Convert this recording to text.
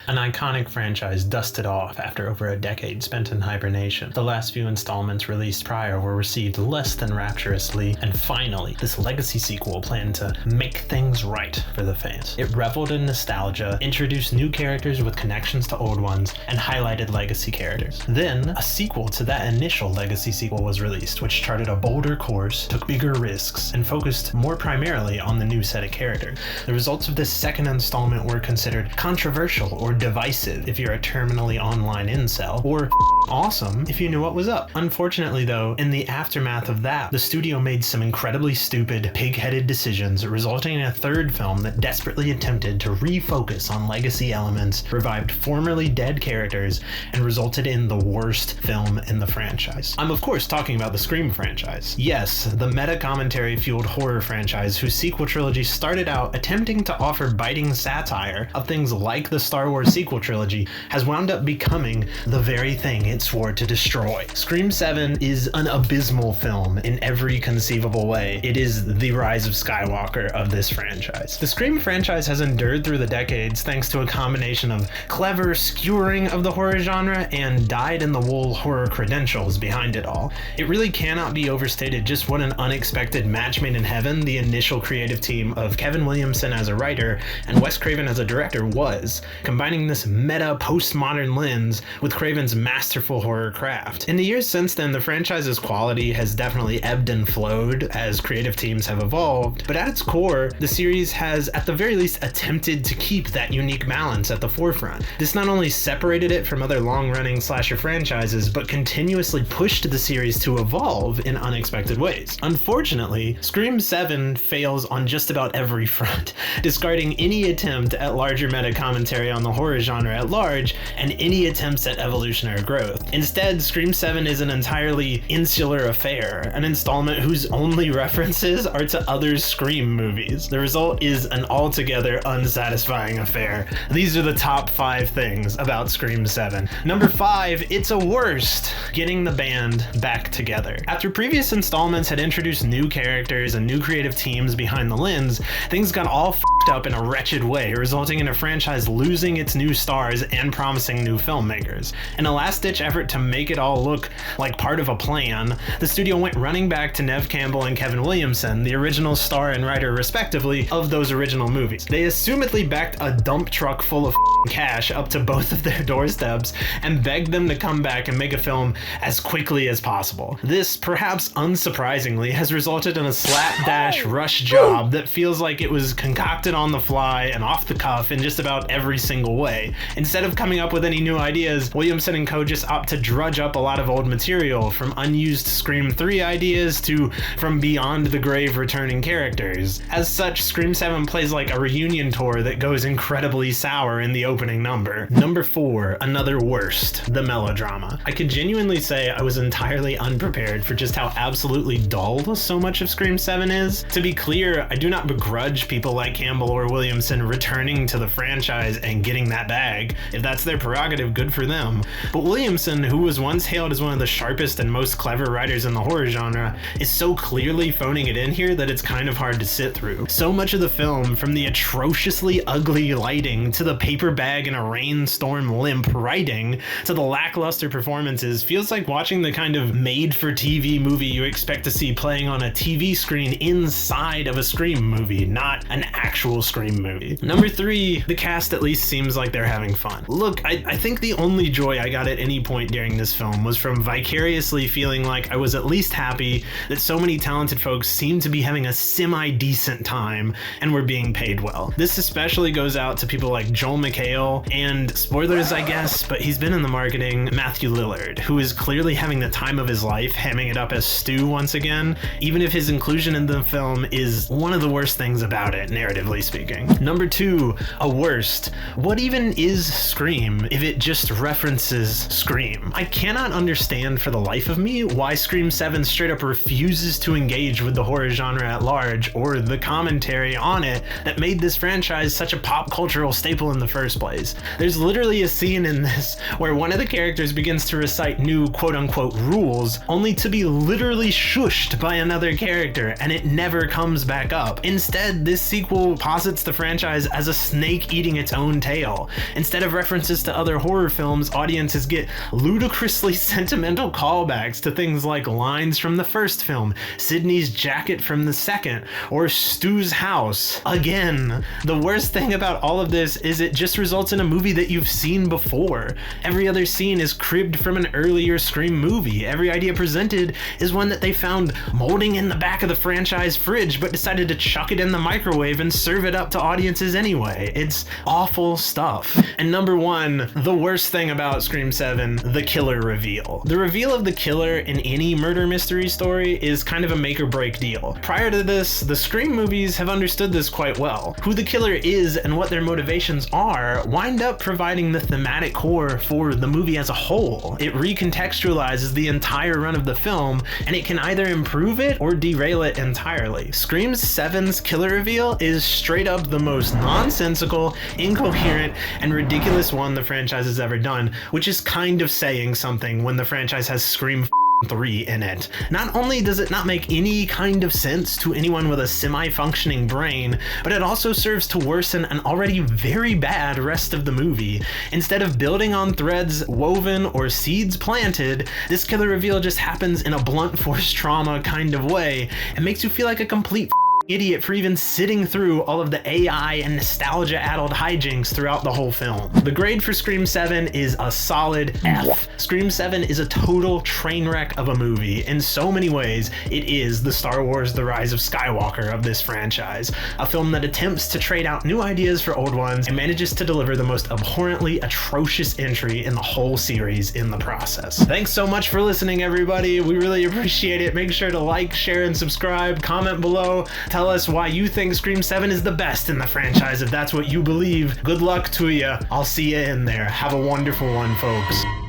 An iconic franchise dusted off after over a decade spent in hibernation. The last few installments released prior were received less than rapturously, and finally, this legacy sequel planned to make things right for the fans. It reveled in nostalgia, introduced new characters with connections to old ones, and highlighted legacy characters. Then, a sequel to that initial legacy sequel was released, which charted a bolder course, took bigger risks, and focused more primarily on the new set of characters. The results of this second installment were considered controversial or divisive if you're a terminally online incel, or awesome if you knew what was up. Unfortunately though, in the aftermath of that, the studio made some incredibly stupid, pig-headed decisions, resulting in a third film that desperately attempted to refocus on legacy elements, revived formerly dead characters, and resulted in the worst film in the franchise. I'm of course talking about the Scream franchise. Yes, the meta-commentary-fueled horror franchise whose sequel trilogy started out attempting to offer biting satire of things like the Star Wars sequel trilogy has wound up becoming the very thing it swore to destroy. Scream 7 is an abysmal film in every conceivable way. It is the Rise of Skywalker of this franchise. The Scream franchise has endured through the decades thanks to a combination of clever skewering of the horror genre and dyed-in-the-wool horror credentials behind it all. It really cannot be overstated just what an unexpected match made in heaven the initial creative team of Kevin Williamson as a writer and Wes Craven as a director was, combining this meta postmodern lens with Craven's masterful horror craft. In the years since then, the franchise's quality has definitely ebbed and flowed as creative teams have evolved, but at its core, the series has at the very least attempted to keep that unique balance at the forefront. This not only separated it from other long-running slasher franchises, but continuously pushed the series to evolve in unexpected ways. Unfortunately, Scream 7 fails on just about every front, discarding any attempt at larger meta commentary on the horror genre at large and any attempts at evolutionary growth. Instead, Scream 7 is an entirely insular affair, an installment whose only references are to other Scream movies. The result is an altogether unsatisfying affair. These are the top 5 things about Scream 7. Number 5, it's a worst, getting the band back together. After previous installments had introduced new characters and new creative teams behind the lens, things got all f***ed up in a wretched way, resulting in a franchise losing its new stars and promising new filmmakers. In a last-ditch effort to make it all look like part of a plan, the studio went running back to Neve Campbell and Kevin Williamson, the original star and writer respectively of those original movies. They assumedly backed a dump truck full of cash up to both of their doorsteps and begged them to come back and make a film as quickly as possible. This, perhaps unsurprisingly, has resulted in a slapdash rush job that feels like it was concocted on the fly and off the cuff in just about every single way. Instead of coming up with any new ideas, Williamson and co just opt to drudge up a lot of old material, from unused Scream 3 ideas to from beyond the grave returning characters. As such, Scream 7 plays like a reunion tour that goes incredibly sour in the opening number. Number 4, another worst, the melodrama. I could genuinely say I was entirely unprepared for just how absolutely dull so much of Scream 7 is. To be clear, I do not begrudge people like Campbell or Williamson returning to the franchise and getting that bag. If that's their prerogative, good for them. But Williamson, who was once hailed as one of the sharpest and most clever writers in the horror genre, is so clearly phoning it in here that it's kind of hard to sit through. So much of the film, from the atrociously ugly lighting to the paper bag in a rainstorm limp writing to the lackluster performances, feels like watching the kind of made-for-TV movie you expect to see playing on a TV screen inside of a Scream movie, not an actual Scream movie. Number 3, the cast at least seems like they're having fun. Look, I think the only joy I got at any point during this film was from vicariously feeling like I was at least happy that so many talented folks seemed to be having a semi-decent time and were being paid well. This especially goes out to people like Joel McHale and, spoilers I guess, but he's been in the marketing, Matthew Lillard, who is clearly having the time of his life hamming it up as Stu once again, even if his inclusion in the film is one of the worst things about it, narratively speaking. Number 2, a worst. What even is Scream if it just references Scream? I cannot understand for the life of me why Scream 7 straight up refuses to engage with the horror genre at large or the commentary on it that made this franchise such a pop cultural staple in the first place. There's literally a scene in this where one of the characters begins to recite new quote-unquote rules only to be literally shushed by another character, and it never comes back up. Instead, this sequel posits the franchise as a snake eating its own tail, well. Instead of references to other horror films, audiences get ludicrously sentimental callbacks to things like lines from the first film, Sydney's jacket from the second, or Stu's house. Again, the worst thing about all of this is it just results in a movie that you've seen before. Every other scene is cribbed from an earlier Scream movie. Every idea presented is one that they found molding in the back of the franchise fridge but decided to chuck it in the microwave and serve it up to audiences anyway. It's awful stuff. And number one, the worst thing about Scream 7, the killer reveal. The reveal of the killer in any murder mystery story is kind of a make or break deal. Prior to this, the Scream movies have understood this quite well. Who the killer is and what their motivations are wind up providing the thematic core for the movie as a whole. It recontextualizes the entire run of the film, and it can either improve it or derail it entirely. Scream 7's killer reveal is straight up the most nonsensical, incoherent, and ridiculous one the franchise has ever done, which is kind of saying something when the franchise has Scream 3 in it. Not only does it not make any kind of sense to anyone with a semi-functioning brain, but it also serves to worsen an already very bad rest of the movie. Instead of building on threads woven or seeds planted, this killer reveal just happens in a blunt force trauma kind of way and makes you feel like a complete idiot for even sitting through all of the AI and nostalgia-addled hijinks throughout the whole film. The grade for Scream 7 is a solid F. Scream 7 is a total train wreck of a movie. In so many ways, it is the Star Wars The Rise of Skywalker of this franchise. A film that attempts to trade out new ideas for old ones and manages to deliver the most abhorrently atrocious entry in the whole series in the process. Thanks so much for listening, everybody. We really appreciate it. Make sure to like, share, and subscribe. Comment below. Tell us why you think Scream 7 is the best in the franchise if that's what you believe. Good luck to you. I'll see you in there. Have a wonderful one, folks.